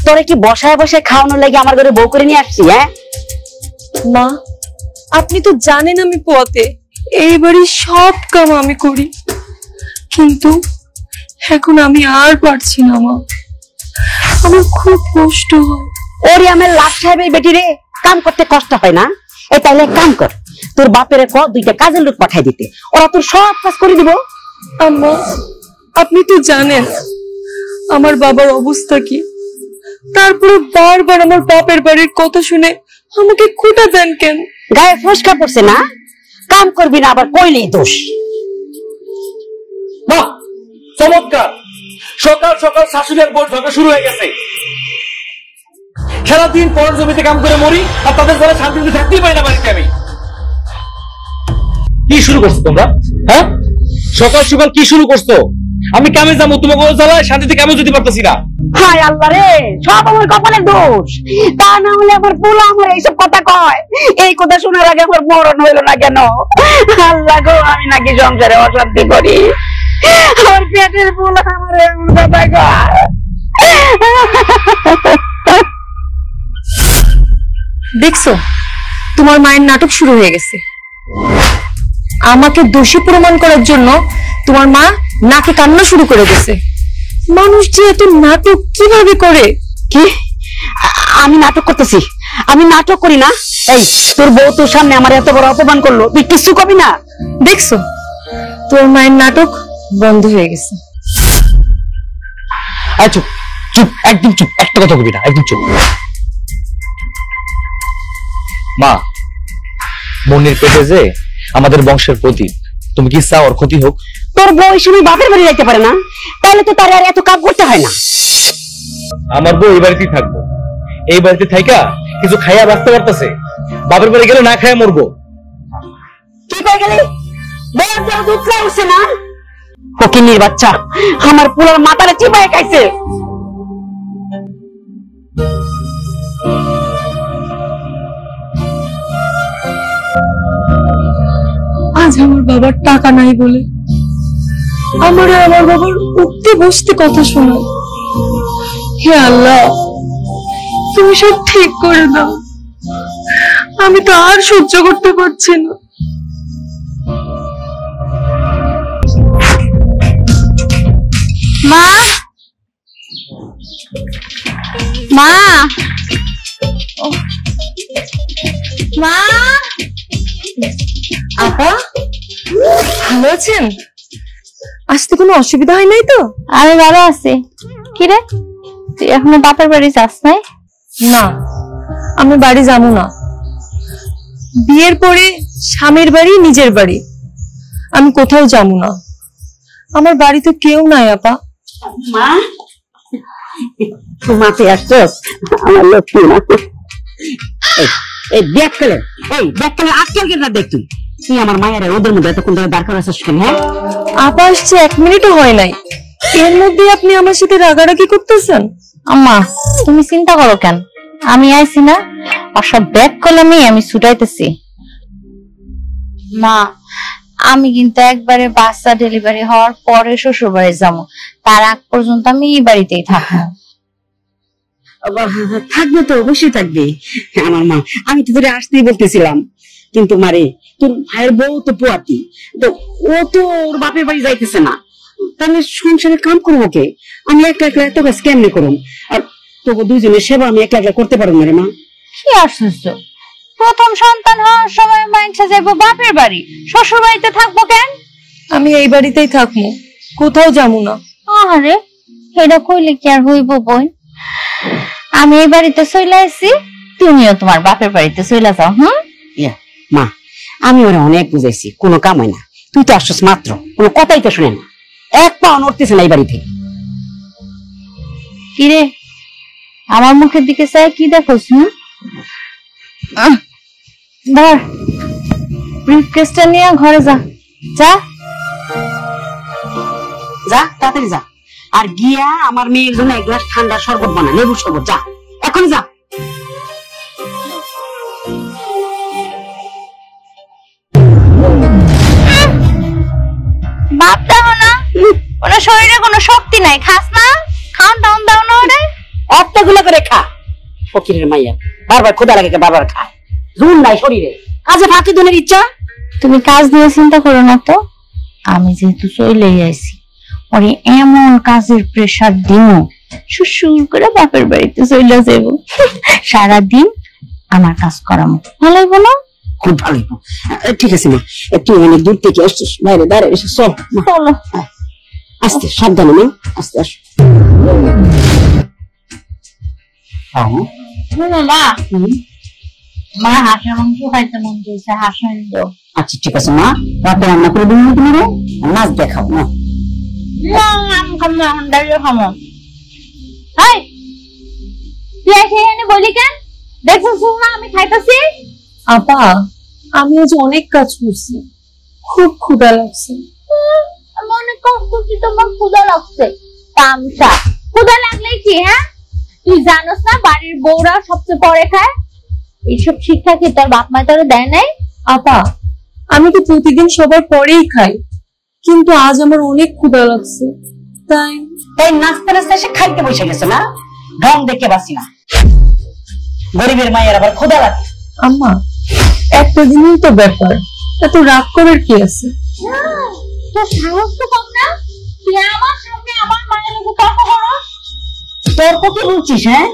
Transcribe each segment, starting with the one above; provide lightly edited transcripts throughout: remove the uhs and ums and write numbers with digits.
তোরে কি বসায় বসে খাওয়ানোর লাগে আমার ঘরে বউ করে নিয়ে আসছি? হ্যাঁ মা, আপনি তো জানেন আমি পথে এই বাড়ির সব কাম আমি করি, কিন্তু এখন আমি আর পারছি না মা, আমার খুব কষ্ট হয়। ওরে আমার লাট সাহেবের বেটি রে, কাম করতে কষ্ট হয় না? এই তাইলে কাম কর, তোর বাপের ক দুইটা কাজের লোক পাঠাই দিতে, ওরা তোর সব কাজ করে দিব। আম্মা, আপনি তো জানেন আমার বাবার অবস্থা কি, তারপরে বারবার আমার বাপের বাড়ির কথা শুনে আমাকে খোঁটা দেন কেন? গায়ে ফসকা পড়ছে না? কাম করবি না আবার কইলেই দোষ। বাহ, চমৎকার! সকাল সকাল শাশুড়ির বোর ঝগড়া শুরু হয়ে গেছে। সারাদিন পরের জমিতে কাম করে মরি, আর তাদের ঘরে শান্তিতে থাকতেই পারি না বাড়িতে। আমি কি শুরু করছো তোমরা? হ্যাঁ, সকাল সকাল কি শুরু করছো? আমি কামে যাবো, তোমাকে জ্বালায় শান্তিতে কামে যেতে পারতেছি না। হায় আল্লাহ রে, সব আমার কপালের দোষ। তা না হলে আমার পোলা আমার এইসব কথা কয়। এই কথা শোনার আগে আমার মরণ হইল না কেন? আল্লাহ গো, আমি নাকি সংসারে অশান্তি করি? আমার পেটের পোলা আমার এমন কথা কয়। দেখছো, তোমার মায়ের নাটক শুরু হয়ে গেছে। আমাকে দোষী প্রমাণ করার জন্য তোমার মা নাকে কান্না শুরু করে দিয়েছে। মানুষ যে এত নাটক কিভাবে করে? কি আমি নাটক করতেছি? আমি নাটক করি না? এই তোর বউ তোর সামনে আমার এত বড় অপমান করলো, তুই কিছু কবি না? দেখছো, তোর মায়ের নাটক বন্ধ হয়ে গেছে। চুপ চুপ, একদম চুপ, একটা কথা কবি না, একদম চুপ। মা, মনের পেটে যে আমাদের বংশের প্রতীক, তুমি কি চাও ওর ক্ষতি হোক? তোর বউ এই সময় বাপের বাড়ি যাইতে পারে না, তাহলে তো তার আর এত কাজ করতে হয় না। আমার বউ এই বাড়িতেই থাকবো, এই বাড়িতে থাইকা কিছু খাইয়া বাঁচতে পারতেছে, বাপের বাড়ি গেলে না খাইয়া মরবো। কি কই গেলি? বউর জল দুধ খাওয়াছে না? ফকিন্নির বাচ্চা আমার পুরার মাথারে চিবায় খাইছে। আজ আমার বাবার টাকা নাই বলে আমার বাবার উঠতে বসতে কথা শোনো। হে আল্লাহ, তুমি সব ঠিক করে দাও, আমি তো আর সহ্য করতে পারছি না। মা, মা, মা। আপা, ভালো আছেন? আসতে কোনো অসুবিধা হয় নাই তো? আমি ভালো আছি। কিরে, তুই এখনো বাপের বাড়ি যাস নাই? না, আমি বাড়ি যাবো না। বিয়ের পরে স্বামীর বাড়ি নিজের বাড়ি, আমি কোথাও যাবো না। আমার বাড়ি তো কেউ নাই আপা। মা, মাতে আসছস আমার লক্ষ্মী না? এই ব্যাগ ফেলে, এই ব্যাগ ফেলে আজকাল কেন দেখ তুই? তুই আমার মায়ের ওদের মধ্যে এতক্ষণ ধরে দাঁড় করা আছিস কেন? হ্যাঁ, আপা আসছে 1 মিনিটও হয় নাই, এর মধ্যে আপনি আমার সাথে রাগারাগি করতেছেন। আম্মা, তুমি চিন্তা করো কেন? আমি আইছি না, আর সব ব্যাগ কলমে আমি ছুটাইতেছি। মা, আমি কিন্তু একবারে বাচ্চা ডেলিভারি হওয়ার পরে শ্বশুর বাড়ি যাবো, তার আগ পর্যন্ত আমি এই বাড়িতেই থাকবো। থাকবে তো, অবশ্যই থাকবে আমার মা। আমি তো তোরে আসতেই বলতেছিলাম, কিন্তু মারে তোর ভাইয়ের বউ তো পোয়াতি, তো ও তো ওর বাপের বাড়ি যাইতেছে না, তাহলে সংসারে কাম করবো কে? আমি একলা একলা এত কাজ কেমনে করুম? আর তোকে দুজনের সেবা আমি একলা একলা করতে পারবো না রে মা। কি আশ্চর্য, প্রথম সন্তান হওয়ার সময় মাইনসা যাইবো বাপের বাড়ি, শ্বশুর বাড়িতে থাকবো কেন? আমি এই বাড়িতেই থাকবো, কোথাও যাবো না। আরে এটা কইলে কি আর হইব বোন? আমি এই বাড়িতে চলে আসছি, তুমিও তোমার বাপের বাড়িতে চলে যাও। মা, আমি ওরা অনেক বুঝাইছি, কোনো কাম হয় না। তুই তো আসছিস মাত্র, কোনো কথাই তো শুনে না, এক পাও নড়তেছে না এই বাড়ি থেকে। কিরে, আমার মুখের দিকে চাই কি দেখোস? ধর ব্রিফকেসটা নিয়ে ঘরে যা। যা যা, তাড়াতাড়ি যা, আর গিয়া আমার মেয়ের জন্য 1 গ্লাস ঠান্ডা শরবত বানা, লেবুর শরবত। যা, এখন যা। বাপ দাও না, ওনার শরীরে কোনো শক্তি নাই, খাস না, খাওয়ান দাও দাও না ওরে। অতগুলো করে ফকিরের মাইয়া বারবার ক্ষুধা লাগে বারবার খায়, জোর নাই শরীরে, কাজে ফাঁকি দিনের ইচ্ছা। তুমি কাজ নিয়ে চিন্তা করো না তো, আমি যেহেতু চলেই আইছি, ওরে এমন কাজের প্রেসার দিমু, সুসুর করে বাপের বাড়িতে চলে যাবো, সারাদিন আমার কাজ করামো, ভালো হইব না? খুব ভালো হইব। ঠিক আছে মা, তুই অনেক দূর থেকে আসছিস, বাইরে দাঁড়ায় এসে চল মা। চলো আস্তে সাবধানে মা, আস্তে আসো। শোনো মা, মা হাঁসের মাংস খাইতে মন চাইছে, হাঁস আনতো। আচ্ছা ঠিক আছে মা, রাতে রান্না করে দিন তোমার, মাছ দেখাও না। আমি খাবো না, এখন দাঁড়িয়ে খাবো। হাই, তুই এসে এনে বলি কেন? দেখছিস না আমি খাইতেছি? আপা, আমি আজ অনেক কাজ করছি, খুব ক্ষুধা লাগছে। আমি অনেক কষ্ট করছি, তোমার ক্ষুধা লাগছে। তামসা, ক্ষুধা লাগলে কি? হ্যাঁ, তুই জানোস না বাড়ির বউরা সবচেয়ে পরে খায়? এইসব শিক্ষা কি তোর বাপ মা তোর দেয় নাই? আপা, আমি তো প্রতিদিন সবার পরেই খাই, কিন্তু আজ আমার অনেক ক্ষুধা লাগছে, তাই তাই নাস্তা নাস্তা এসে খাইতে বসে গেছে না, ঢং দেখে বাসি না। গরিবের মায়ের আবার ক্ষুধা লাগে। আম্মা, একটা দিনই তো ব্যাপার, এত রাগ করার কি আছে? তোর সাহস তো কম না, তুই আমার সামনে আমার মায়ের লোক তর্ক করো। তর্ক কি বলছিস? হ্যাঁ,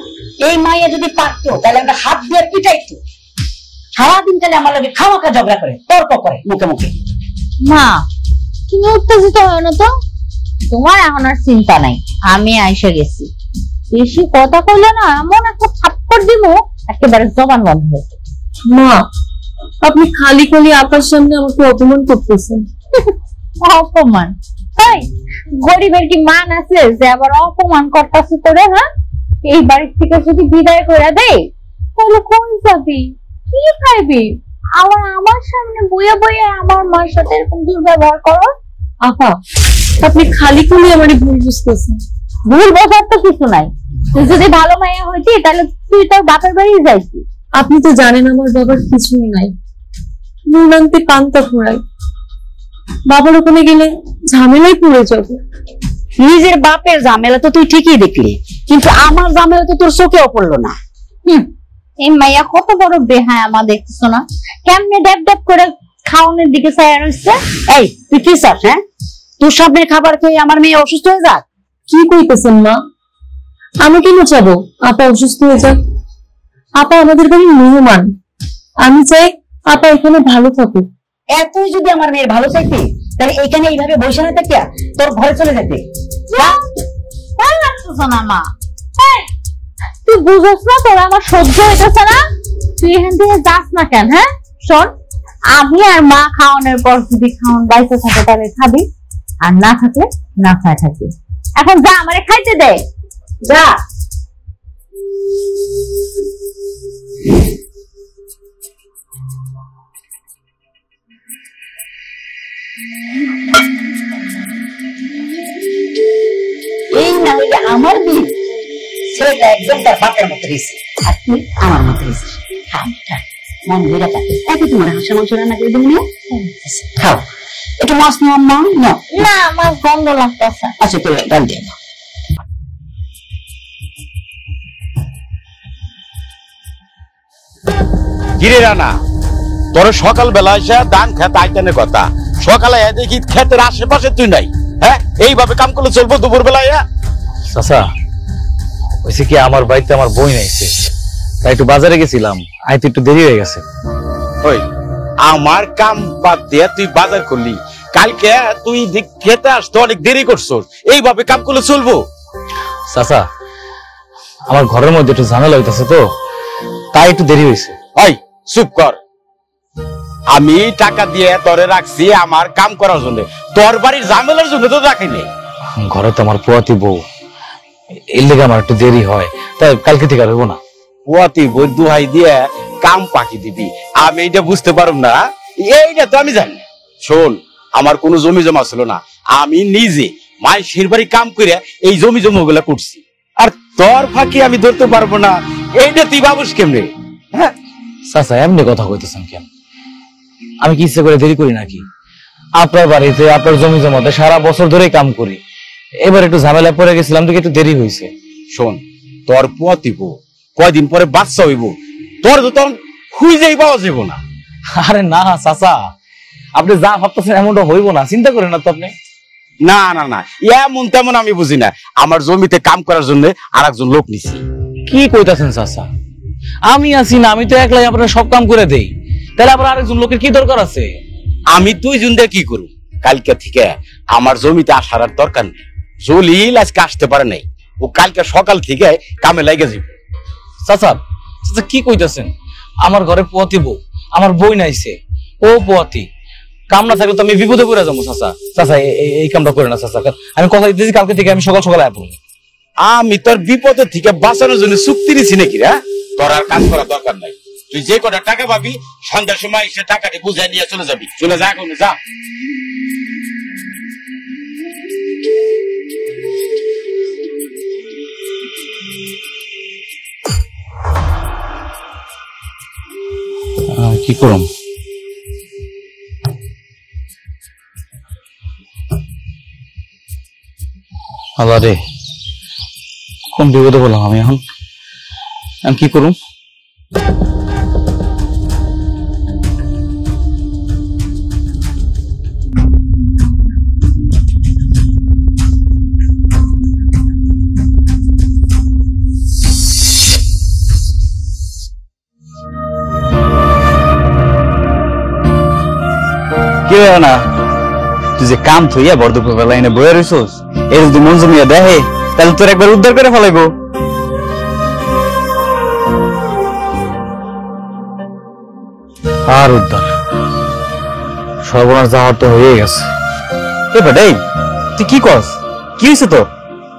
এই মাইয়া যদি পারতো তাহলে আমরা হাত দিয়ে পিটাইতো। সারাদিন তাহলে আমার লোকে খামাখা ঝগড়া করে, তর্ক করে মুখে মুখে। মা, তুমি উত্তেজিত হয় না তো, তোমার এখন আর চিন্তা নাই, আমি আইসা গেছি। বেশি কথা কইলে না এমন একটা থাপ্পড় দিব একেবারে জবান বন্ধ হয়েছে। মা, আপনি খালি খালি আপার সামনে আমাকে অপমান করতেছেন। অপমান? তাই গরিবের কি মান আছে যে আবার অপমান করতেছে তোরে? হ্যাঁ, এই বাড়ির থেকে যদি বিদায় করে দেয় তাহলে কোন যাবি, কি খাইবি? আবার আমার সামনে বইয়ে বইয়ে আমার মার সাথে এরকম দুর্ব্যবহার করো? আপা, আপনি খালি খালি আমারই ভুল বুঝতেছেন। ভুল বোঝার তো কিছু নাই, তুই যদি ভালো মাইয়া হইতি তাহলে তুই তোর বাপের বাড়ি যাইতি। আপনি তো জানেন আমার বাবার কিছুই নাই, নুন আনতে পান্তা ফোড়াই, বাবার ওখানে গেলে ঝামেলায় পড়ে যাবে। নিজের বাপের ঝামেলা তো তুই ঠিকই দেখলি, কিন্তু আমার ঝামেলা তো তোর চোখেও পড়লো না। এই মাইয়া কত বড় বেহায় আমার, দেখতেছো না কেমনে ড্যাব ড্যাব করে খাওয়ানোর দিকে চাইয়া রয়েছে। এই তুই কি চাস? হ্যাঁ, তোর সামনের খাবার খেয়ে আমার মেয়ে অসুস্থ হয়ে যাক? কি কইতেছেন মা? আমি কেন চাবো আপা অসুস্থ হয়ে যাক? আপা আমাদের বাড়ির মেহমান, আমি চাই আপা এখানে ভালো থাকুক। এতই যদি আমার মেয়ের ভালো চাইতে তাহলে এখানে এইভাবে বসে না থাকিয়া তোর ঘরে চলে যেতে। না মা, তুই বুঝছ না তোর আমার সহ্য হইতেছে না, তুই এখান থেকে যাস না কেন? হ্যাঁ শোন, আমি আর মা খাওয়ানোর পর যদি খাওয়ান বাইসে থাকে তাহলে খাবি, আর না থাকলে না খায় থাকবি। এখন যা, আমারে খাইতে দে, যা। এই না হইলে আমার বিয়ে, ছেলেটা একদম তার বাপের মতো রয়েছে, আর তুই আমার মতো রয়েছিস। মন ভরে থাকে, এত তোমার হাঁসের মাংস রান্না করে দেবো না? খাও, একটু মাছ নিও মা। না, আমার গন্ধ লাগতেছে। আচ্ছা তোর ডাল দিয়ে দাও। কিরে রানা, তোর সকালবেলা এসে ধান খেতে আইতানের কথা, সকালে দেখি ক্ষেতের আশেপাশে তুই নাই। হ্যাঁ, এইভাবে কাম করলে চলবো দুপুর বেলায়? চাচা, হয়েছে কি আমার বাড়িতে আমার বই নাইছে, তাই একটু বাজারে গেছিলাম, আইতে একটু দেরি হয়ে গেছে। ওই আমার কাম বাদ দিয়ে তুই বাজার করলি, কালকে তুই খেতে আসতে অনেক দেরি করছস, এইভাবে কাম করলে চলবো? চাচা, আমার ঘরের মধ্যে একটু ঝামেলা হইতেছে তো, তাই একটু দেরি হয়েছে। ওই চুপ কর, আমি টাকা দিয়ে তোরে রাখছি আমার কাম করার জন্য, তোর বাড়ির ঝামেলার জন্য তো রাখিনি। ঘরে তো আমার পোয়াতি বউ, এর লেগে আমার একটু দেরি হয়, তাই কালকে থেকে আর হইব না। পোয়াতি বই দুহাই দিয়ে কাম পাকি দিবি, আমি এইটা বুঝতে পারব না? এইটা তো আমি জানি। শোন, আমার কোনো জমি জমা ছিল না, আমি নিজে মায়ের বাড়ি কাম করে এই জমি জমা গুলা করছি, আর তোর ফাঁকি আমি ধরতে পারবো না, এইটা তুই ভাবুস কেমনে? হ্যাঁ চাচা, এমনি কথা কইতেছেন কেন? আমি কি ইচ্ছে করে দেরি করি নাকি? আপনার বাড়িতে আপনার জমি জমাতে সারা বছর ধরেই কাম করি, এবার একটু ঝামেলা পড়ে গেছিলাম তো একটু দেরি হয়েছে। শোন, তোর পোয়াতি বউ কয়দিন পরে বাচ্চা হইব, তোর তো তখন খুঁজেই পাওয়া যাব না। আরে না চাচা, আপনি যা ভাবতেছেন এমনটা হইব না, চিন্তা করেন না তো আপনি। না না না, এমন তেমন আমি বুঝি না। আমার জমিতে কাম করার জন্য আর একজন লোক নিছি। কি কইতাছেন চাচা? আমি আছি না, আমি তো একলাই আপনার সব কাম করে দেই, তাহলে আবার আরেকজন লোকের কি দরকার আছে? আমি 2 জন দিয়ে কি করব? কালকে থেকে আমার জমিতে আসার আর দরকার নেই। জলিল আজকে আসতে পারে নাই, ও কালকে সকাল থেকে কামে লাগে যাবে। চাচা চাচা কি কইতাছেন? আমার ঘরে পোয়াতি বউ, আমার বই নাইছে, ও পোয়াতি, কাম না থাকলে তো আমি বিপদে পড়ে যাবো। চাচা চাচা এই কামটা করে না চাচা, আমি কথা দিতেছি কালকে থেকে আমি সকাল সকাল আসবো। আমি তোর বিপদের থেকে বাঁচানোর জন্য চুক্তি নিছি নাকি রে? তোর আর কাজ করার দরকার নাই। তুই যে কটা টাকা পাবি সন্ধ্যার সময় সে টাকাটি বুঝে নিয়ে চলে যাবি। চলে যা, এখন যা। কি করুম? আল্লাহ রে, কোন বিপদে বললাম আমি এখন কি করুম? কি না তুই যে কাম থইয়া বর্ধপুর লাইনে বয়ে রইছস, এই যদি মঞ্জু মিয়া দেখে তাহলে তোর একবার উদ্ধার করে ফেলাইবো। আর উদ্ধার সর্বনাশ যাওয়ার তো হয়ে গেছে। এবার তুই কি কস? কি হয়েছে তো?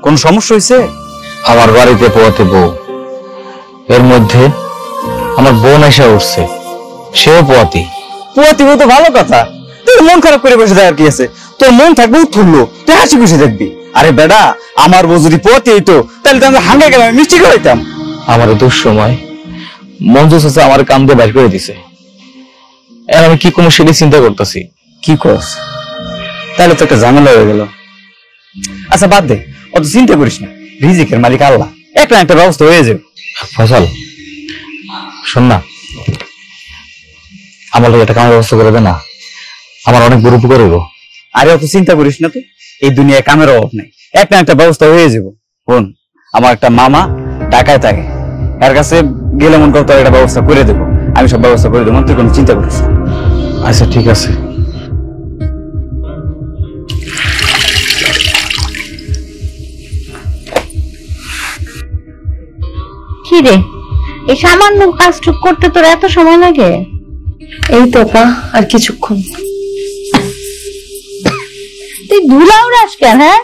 কোন সমস্যা হয়েছে? আমার বাড়িতে পোয়াতে বউ, এর মধ্যে আমার বোন এসে উঠছে, সেও পোয়াতি। পোয়াতি বউ তো ভালো কথা, তোর মন খারাপ করে বসে যায় আর কি আছে? তোর মন থাকবে উঠলো, তুই হাসি খুশি দেখবি। আরে বেটা, আমার বউ যদি পোয়াতি হইতো তাহলে তো আমরা হাঙ্গা গেলাম, মিষ্টি খাইতাম। আমার দুঃসময় মঞ্জু চাচা আমার কাম দিয়ে বাইর করে দিছে, আর আমি কি কোনো সেটাই চিন্তা করতেছি। কি কস? তাহলে তো একটা ঝামেলা হয়ে গেল। আচ্ছা বাদ দে, অত চিন্তা করিস না, রিজিকের মালিক আল্লাহ, একটা একটা ব্যবস্থা হয়ে যাবে। ফসল শোন না, আমার লোক একটা কামের ব্যবস্থা করে দে না, আমার অনেক বড় উপকার হইব। আরে অত চিন্তা করিস না তো, এই দুনিয়ায় কামের অভাব নেই, একটা একটা ব্যবস্থা হয়ে যাবো। বোন, আমার একটা মামা ঢাকায় থাকে, তার কাছে গেলে মন করতে একটা ব্যবস্থা করে দেবো, আমি সব ব্যবস্থা করে দেবো, তুই কোনো চিন্তা করিস না। আচ্ছা ঠিক আছে। কি রে, এই সামান্য কাজটুক করতে তোর এত সময় লাগে? এই তো পা, আর কিছুক্ষণ। তুই ধুলা উড়াস কেন? হ্যাঁ,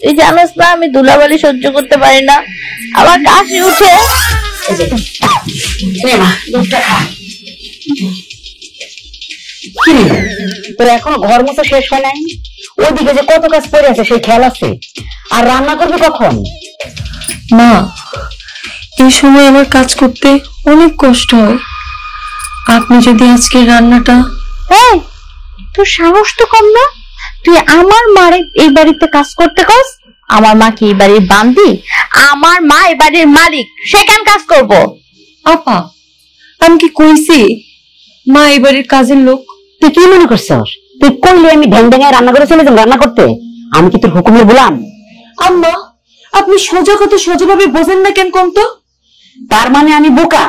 তুই জানোস না আমি ধুলাবালি সহ্য করতে পারি না, আমার কাশি উঠে। তোর এখনো ঘর মতো শেষ হয় নাই? ওদিকে যে কত কাজ পড়ে আছে সেই খেয়াল আছে? আর রান্না করবে কখন? মা, এই সময় আমার কাজ করতে অনেক কষ্ট হয়। আপনি যদি আজকে রান্নাটা... এই, তোর সাহস তো কম না? তুই আমার মারে এই বাড়িতে কাজ করতে কস? আমার মা কি এই বাড়ির বান্দি? আমার মা এই বাড়ির মালিক, সে কেন কাজ করবো? আপা, আমি কি কইছি মা এই বাড়ির কাজের লোক? তুই কি মনে করছিস? তুই করলে আমি ঢ্যাং ঢ্যাঙে রান্না করে চলে যাবো রান্না করতে? আমি কি তোর হুকুমে বললাম? আম্মা, আপনি সোজা কথা সোজাভাবে বোঝেন না কেন কম তো? তার মানে আমি বোকা?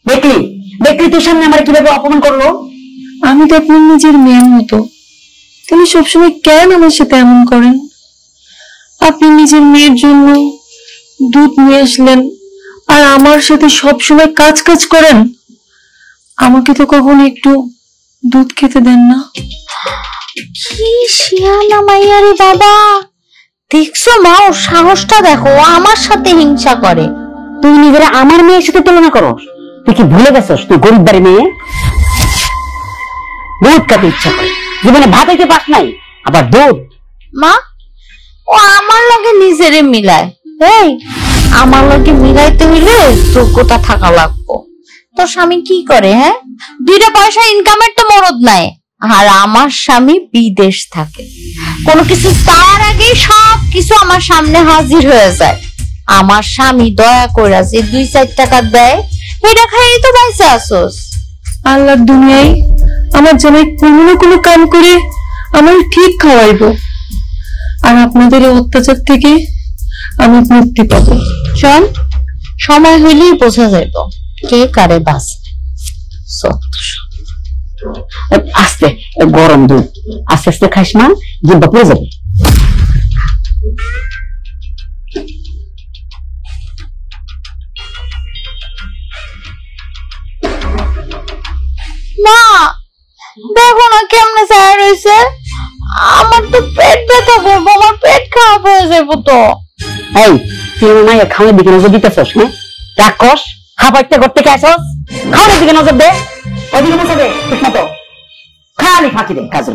দেখলি দেখলি তোর সামনে আমার কিভাবে অপমান করলো? আমি তো আপনার নিজের মেয়ের মতো, তিনি সবসময় কেন আমার সাথে এমন করেন? আপনি নিজের মেয়ের জন্য দুধ নিয়ে আসলেন আর আমার সাথে সবসময় কাজ কাজ করেন, আমাকে তো কখনো একটু দুধ খেতে দেন না। কি শিয়ানা মাইয়া রে বাবা! দেখছো মা, ওর সাহসটা দেখো, ও আমার সাথে হিংসা করে। তুই নিজেরা আমার মেয়ের সাথে তুলনা করো? তুই কি ভুলে গেছিস তুই গরিব বাড়ি মেয়ে? দুধ খেতে ইচ্ছা করে, জীবনে ভাত খেতে পাস নাই, আবার দুধ? মা, ও আমার লগে নিজেরে মিলায়। এই, আমার লগে মিলাইতে হইলে যোগ্যতা থাকা লাগবো। তোর স্বামী কি করে? হ্যাঁ, 2 পয়সা ইনকামের তো মরদ নাই, আর আমার স্বামী বিদেশ থাকে। কোনো কিছু তার আগেই সব কিছু আমার সামনে হাজির হয়ে যায়। আমার স্বামী দয়া করে যে 2-4 টাকা দেয় এটা খাইই তো বাইসা আসোস। আল্লাহর দুনিয়ায় আমার জামাই কোনো না কোনো কাম করে আমার ঠিক খাওয়াইবো, আর আপনাদের এই অত্যাচার থেকে আমি মুক্তি পাবো। শোন, সময় হইলেই বোঝা যাইব কে কারে বাস। আস্তে গরম দুধ আস্তে আস্তে খাইস না, জিব্বা পড়ে যাবে। মা দেখো না কেমনে চায় রয়েছে, আমার তো পেট ব্যথা করবো, আমার পেট খারাপ হয়ে যাবো তো। এই তুই মাইয়া খাওয়ার দিকে নজর দিতেছস? হ্যাঁ রাক্ষস, খাবারটা করতে কে আসস? খাওয়ার দিকে নজর দে, ওদিকে নজর দে ঠিক মতো, খালি ফাঁকি দে কাজে।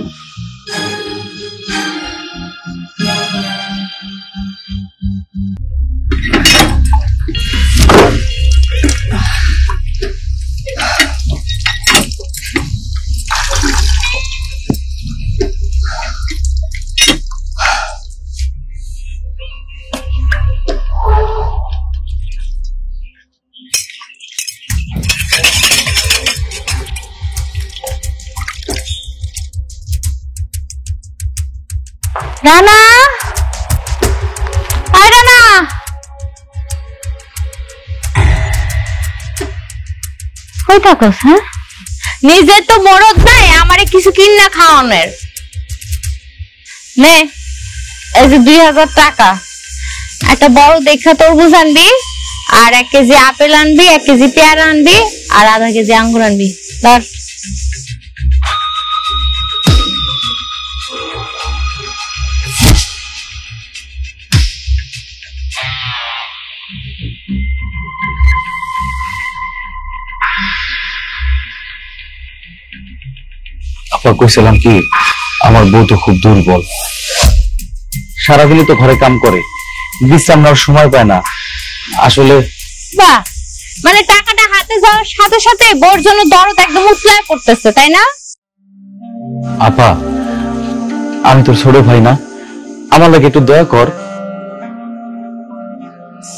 রানা, আয় রানা, কই থাকস? হ্যাঁ নিজে তো মরদ নাই, আমারে কিছু কিনা খাওয়ানোর। নে এই যে 2000 টাকা, একটা বড় দেখা তরমুজ আনবি, আর 1 কেজি আপেল আনবি, 1 কেজি পেয়ারা আনবি, আর আধা কেজি আঙ্গুর আনবি। ধর। আপা কইছিলাম কি, আমার বউ তো খুব দুর্বল, সারাদিনই তো ঘরে কাম করে, বিশ্রাম নেওয়ার সময় পায় না আসলে। বাহ, মানে টাকাটা হাতে যাওয়ার সাথে সাথে বোর জন্য দরদ একদম উতলায় পড়তেছে, তাই না? আপা আমি তোর ছোট ভাই না, আমার লাগে একটু দয়া কর।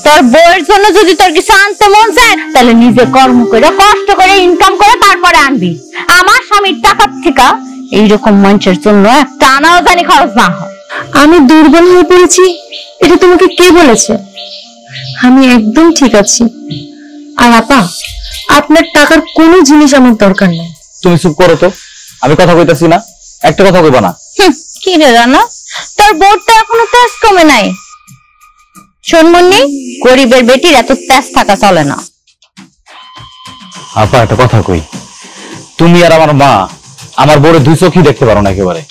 তোর বউয়ের জন্য যদি তোর কিছু আনতে মন চায় তাহলে নিজে কর্ম করে কষ্ট করে ইনকাম করে তারপরে আনবি। আমার স্বামীর টাকার থেকে এইরকম মানুষের জন্য একটা আনাও জানি খরচ না হয়। আমি দুর্বল হয়ে পড়েছি এটা তোমাকে কে বলেছে? আমি একদম ঠিক আছি। আর আপা, আপনার টাকার কোনো জিনিস আমার দরকার নেই। তুমি চুপ করো তো, আমি কথা কইতাছি না, একটা কথা কইবা না। কি রে রানা, তোর বউর তো এখনো তেজ কমে নাই। শোন মুন্নি, গরিবের বেটির এত তেজ থাকা চলে না। আপা একটা কথা কই, তুমি আর আমার মা আমার বউরে 2 চোখই দেখতে পারো না একেবারে।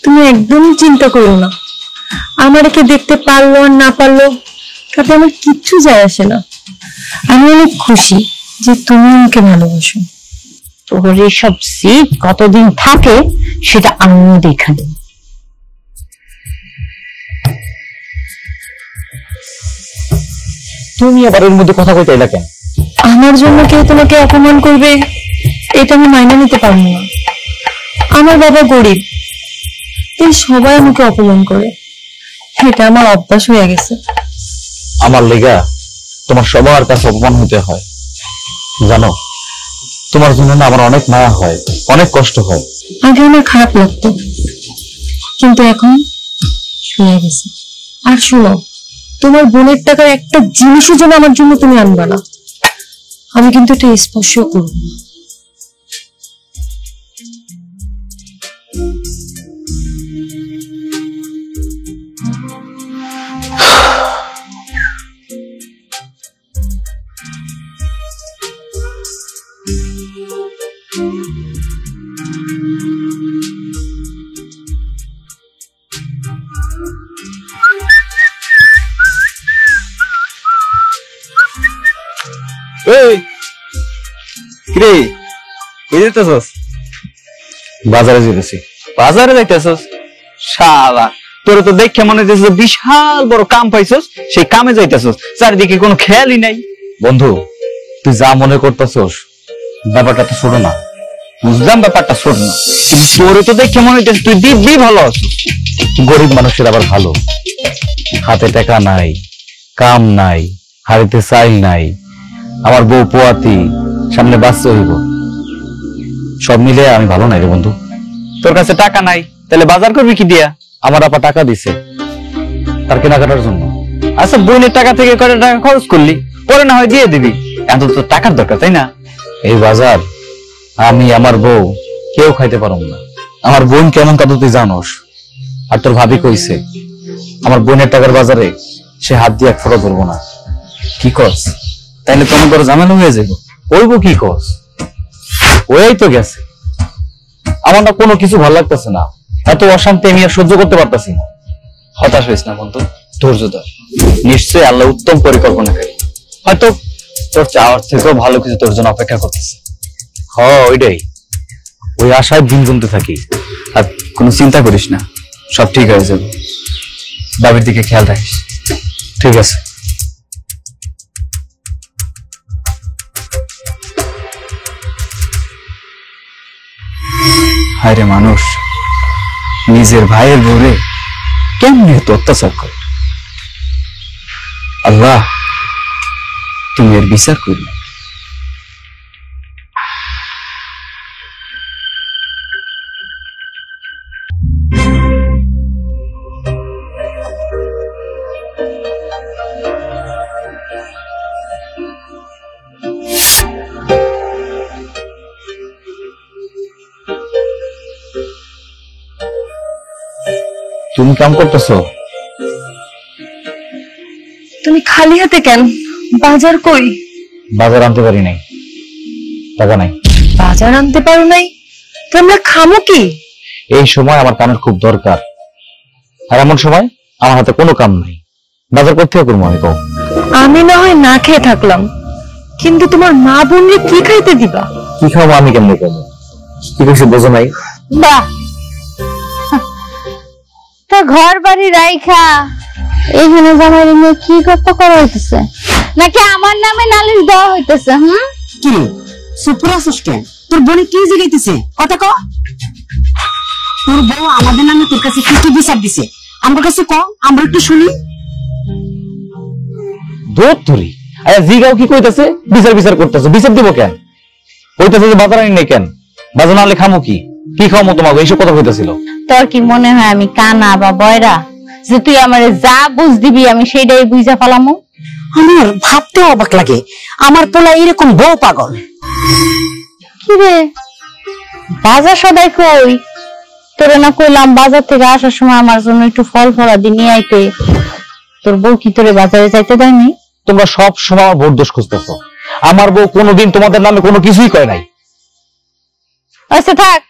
তুমি একদমই চিন্তা করো না, আমার একে দেখতে পারলো আর না পারলো তাতে আমার কিচ্ছু যায় আসে না। আমি অনেক খুশি যে তুমি আমাকে ভালোবাসো। তোর এইসব জিদ কতদিন থাকে সেটা আমিও দেখে নেব। তুমি আবার এর মধ্যে কথা কইতে এলা কেন? আমার জন্য কেউ তোমাকে অপমান করবে এটা আমি মাইনে নিতে পারবো না। আমার বাবা গরিব, তাই সবাই আমাকে অপমান করে, এটা আমার অভ্যাস হয়ে গেছে। আমার লেগা তোমার সবার কাছে অপমান হতে হয় জানো? তোমার জন্য না আমার অনেক মায়া হয়, অনেক কষ্ট হয়। আগে আমার খারাপ লাগতো, কিন্তু এখন শুয়ে গেছে। আর শোনো, তোমার বোনের টাকার একটা জিনিসের জন্য আমার জন্য তুমি আনবা না, আমি কিন্তু এটা স্পর্শ করবো না। এই কিরে, কই যেতেছস? বাজারে যেতেছি। বাজারে যাইতেছস? শালা, তোর তো দেখে মনে হচ্ছে বিশাল বড় কাম পাইছস, সেই কামে যাইতেছস, চারিদিকে কোনো খেয়ালই নাই। বন্ধু, তুই যা মনে করতেছস ব্যাপারটা তো ছোট না, বুঝলাম ব্যাপারটা ছোট না, কিন্তু তোরে তো দেখে মনে হচ্ছে তুই দিব্যি ভালো আছিস। গরিব মানুষের আবার ভালো, হাতে টাকা নাই, কাম নাই, হাড়িতে চাইল নাই, আমার বউ পোয়াতি, সামনে বাচ্চা হইব, সব মিলে আমি ভালো নাই রে বন্ধু। তোর কাছে টাকা নাই, তাহলে বাজার করবি কি দিয়া? আমার আপা টাকা দিছে তার কেনাকাটার জন্য। আচ্ছা বোনের টাকা থেকে কত টাকা খরচ করলি, পরে না হয় দিয়ে দিবি, এত তো টাকার দরকার তাই না? এই বাজার আমি আমার বউ কেউ খাইতে পারব না। আমার বোন কেমন কত তুই জানোস। আর তোর ভাবি কইছে আমার বোনের টাকার বাজারে সে হাত দিয়ে এক ফোঁটা ধরবো না। কি কস? তাইলে তো আমার ঝামেলা হয়ে যাবো। ওইব কি কস? ওই তো গেছে, আমার না কোনো কিছু ভালো লাগতেছে না, এত অশান্তি আমি আর সহ্য করতে পারতেছি না। হতাশ হইস না বন্ধু, ধৈর্য ধর, নিশ্চয়ই আল্লাহ উত্তম পরিকল্পনাকারী, হয়তো তোর চাওয়ার থেকেও ভালো কিছু তোর জন্য অপেক্ষা করতেছে। ওইটাই, ওই আশায় দিন গুনতে থাকি। আর কোনো চিন্তা করিস না, সব ঠিক হয়ে যাবে। বাবির দিকে খেয়াল রাখিস। ঠিক আছে। হায়রে মানুষ নিজের ভাইয়ের বউরে কেমনি এত অত্যাচার করে। আল্লাহ তুমি এর বিচার করবে। তুমি কাম করতেছো? তুমি খালি হাতে কেন? বাজার কই? বাজার আনতে পারি নাই, টাকা নাই। বাজার আনতে পারো নাই? তোমরা খামো কি? এই সময় আমার কামের খুব দরকার, আর এমন সময় আমার হাতে কোনো কাম নাই। বাজার করতে করবো আমি? কও। আমি না হয় না খেয়ে থাকলাম, কিন্তু তোমার মা বোনরে কি খাইতে দিবা? কি খাবো আমি কেমনে করবো? কি কিছু বোঝো নাই? বাহ, তা ঘর বাড়ি রাইখা এখানে জামাই নিয়ে কি কথা করা হইতেছে? নাকি আমার নামে নালিশ দেওয়া হইতেছে? কি সুপুরা সুস্কে তোর বোনে কি জিগাইতেছে? কথা ক। তোর বউ আমাদের নামে তোর কাছে কি কি বিচার দিছে আমার কাছে ক, আমরা একটু শুনি। দৌড় ধরি জিগাও কি কইতাছে? বিচার বিচার করতেছে। বিচার দিব কেন? কইতাছে যে বাজার আনি নাই কেন? বাজার না হলে খামো কি? কি খামো তোমাকে? এইসব কথা কইতাছিল। তোর কি মনে হয় আমি কানা বা বয়রা যে তুই আমারে যা বুঝ দিবি আমি সেইটাই বুঝা ফেলামো? আমার ভাবতে অবাক লাগে, আমার পোলা এরকম বউ পাগল। কি রে বাজার সদাই কই? তোরে না কইলাম বাজার থেকে আসার সময় আমার জন্য একটু ফল ফলাদি নিয়ে আইতে? তোর বউ কি তোরে বাজারে যাইতে দেয়নি? তোমরা সব সময় আমার বউর দোষ খুঁজতেছো। আমার বউ কোনোদিন তোমাদের নামে কোনো কিছুই কয় নাই। আচ্ছা থাক,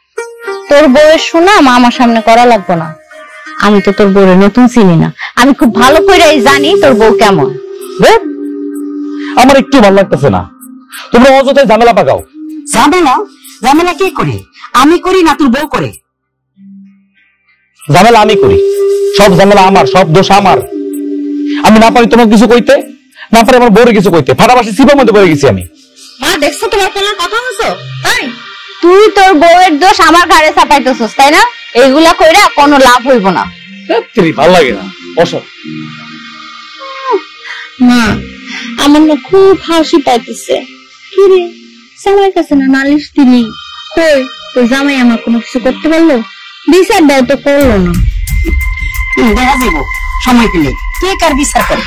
তোর বউয়ের সুনাম আমার সামনে করা লাগবে না। আমি তো তোর বউয়ের নতুন চিনি না, আমি খুব ভালো করেই জানি তোর বউ কেমন। আমার একটু ভালো লাগতেছে না, তোমরা অযথায় ঝামেলা পাকাও। ঝামেলা? ঝামেলা কে করে? আমি করি না তোর বউ করে? ঝামেলা আমি করি, সব ঝামেলা আমার, সব দোষ আমার। আমি না পারি তোমার কিছু কইতে, না পারি আমার বউরে কিছু কইতে, ফাটাফাটি সিপার মধ্যে পড়ে গেছি আমি। মা দেখছো তোমার পোলার কথা বলছো? তাই তুই তোর বউয়ের দোষ আমার ঘাড়ে চাপাইতেছিস, তাই না? এইগুলা কইরা কোনো লাভ হইব না। ভালো লাগে না, অসৎ। মা আমার না খুব হাসি পাইতেছে। কি রে জামাই কাছে না নালিশ দিলি? কই তোর জামাই আমার কোনো কিছু করতে পারলো? বিচার দাও তো করলো না। দেখা যাইব সময় পেলে কে কার বিচার করে।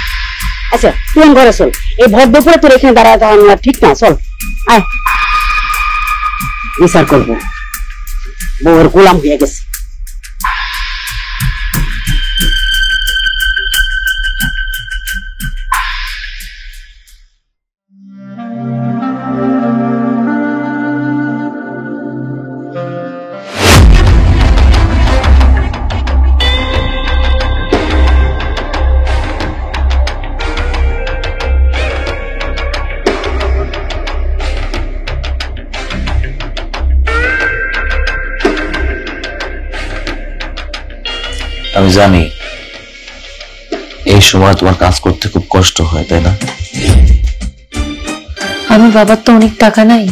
আচ্ছা তুই ঘরে চল, এই ভর দুপুরে তোর এখানে দাঁড়া দাঁড়ানো ঠিক না। চল আয়, বিচার করবো। বউয়ের গোলাম হয়ে গেছে। আমি জানি এই সময় তোমার কাজ করতে খুব কষ্ট হয়, তাই না? আমার বাবার তো অনেক টাকা নাই,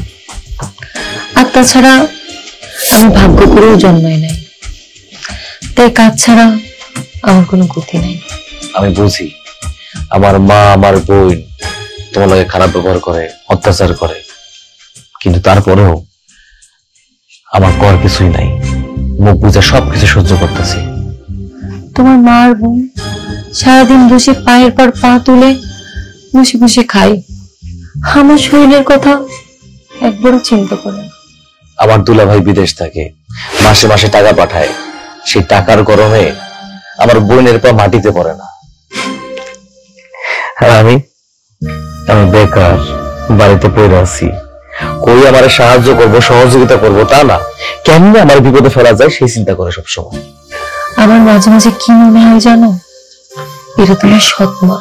আর তাছাড়া আমি ভাগ্য করেও জন্মাই নাই, তাই কাজ ছাড়া আমার কোনো গতি নাই। আমি বুঝি আমার মা আমার বোন তোমার লাগে খারাপ ব্যবহার করে, অত্যাচার করে, কিন্তু তারপরেও আমার কর কিছুই নাই, মুখ বুঝে সবকিছু সহ্য করতেছি। তোমার মা আর বোন সারাদিন বসে পায়ের পর পা তুলে বসে বসে খায়, আমার শরীরের কথা একবারও চিন্তা করে না। আমার দুলাভাই বিদেশ থাকে, মাসে মাসে টাকা পাঠায়, সেই টাকার গরমে আমার বোনের পা মাটিতে পড়ে না। আর আমি বেকার বাড়িতে পড়ে আছি, কই আমার সাহায্য করব, সহযোগিতা করব তা না, কেমনে আমার বিপদে ফেলা যায় সেই চিন্তা করে সবসময়। আমার মাঝে মাঝে কি মনে হয় জানো, এটা তোমার সৎ মা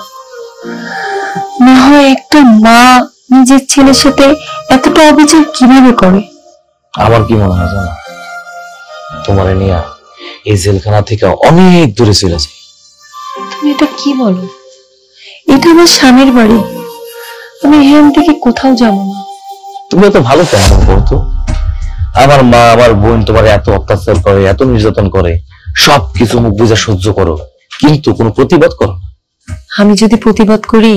না হয় একটা মা নিজের ছেলের সাথে এতটা অবিচার কিভাবে করে। আমার কি মনে হয় জানো, তোমার নিয়ে এই জেলখানা থেকে অনেক দূরে চলে যায়। তুমি এটা কি বলো? এটা আমার স্বামীর বাড়ি, আমি এখান থেকে কোথাও যাবো না। তুমি এত ভালো কেন করতো? আমার মা আমার বোন তোমার এত অত্যাচার করে, এত নির্যাতন করে, সবকিছু মুখ বুঝে সহ্য করো, কিন্তু কোনো প্রতিবাদ করো না। আমি যদি প্রতিবাদ করি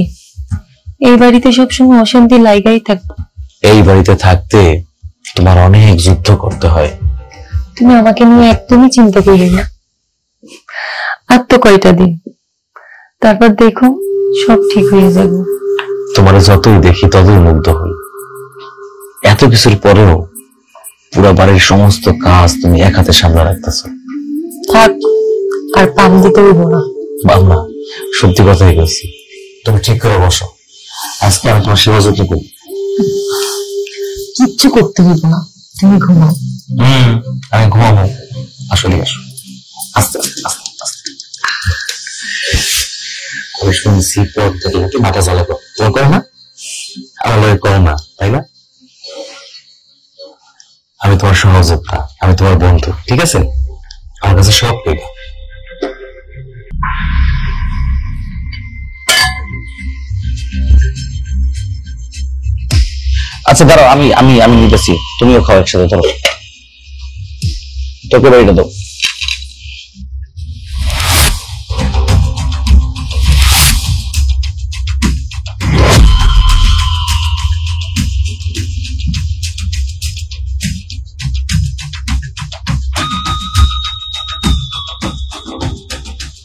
এই বাড়িতে সবসময় অশান্তি লাগাই থাকবো। এই বাড়িতে থাকতে তোমার অনেক যুদ্ধ করতে হয়। তুমি আমাকে নিয়ে একদমই চিন্তা করবে না, আর তো কয়টা দিন, তারপর দেখো সব ঠিক হয়ে যাবে। তোমার যতই দেখি ততই মুগ্ধ হই। এত কিছুর পরেও পুরো বাড়ির সমস্ত কাজ তুমি এক হাতে সামনে রাখতেছো। থাক, আর পাম দিতে হইব না। বাবা, সত্যি কথাই বলছি, তুমি ঠিক করে বসো, আজকে আমি তোমার সেবা যত্ন করি। কিচ্ছু করতে হইব না, তুমি ঘুমাও। আমি ঘুমাবো, আসলে আসো, আস্তে আস্তে আস্তে আস্তে। আমি শুনছি পর থেকে নাকি মাথা জ্বালা করো, তোমার করে না? আমার লোক করে না, তাই না? আমি তোমার সহযোদ্ধা, আমি তোমার বন্ধু, ঠিক আছে? আমার কাছে সব পেয়ে। আচ্ছা দাঁড়াও, আমি আমি আমি নিতেছি, তুমিও খাও একসাথে। ধরো, তোকে বাড়িটা দাও।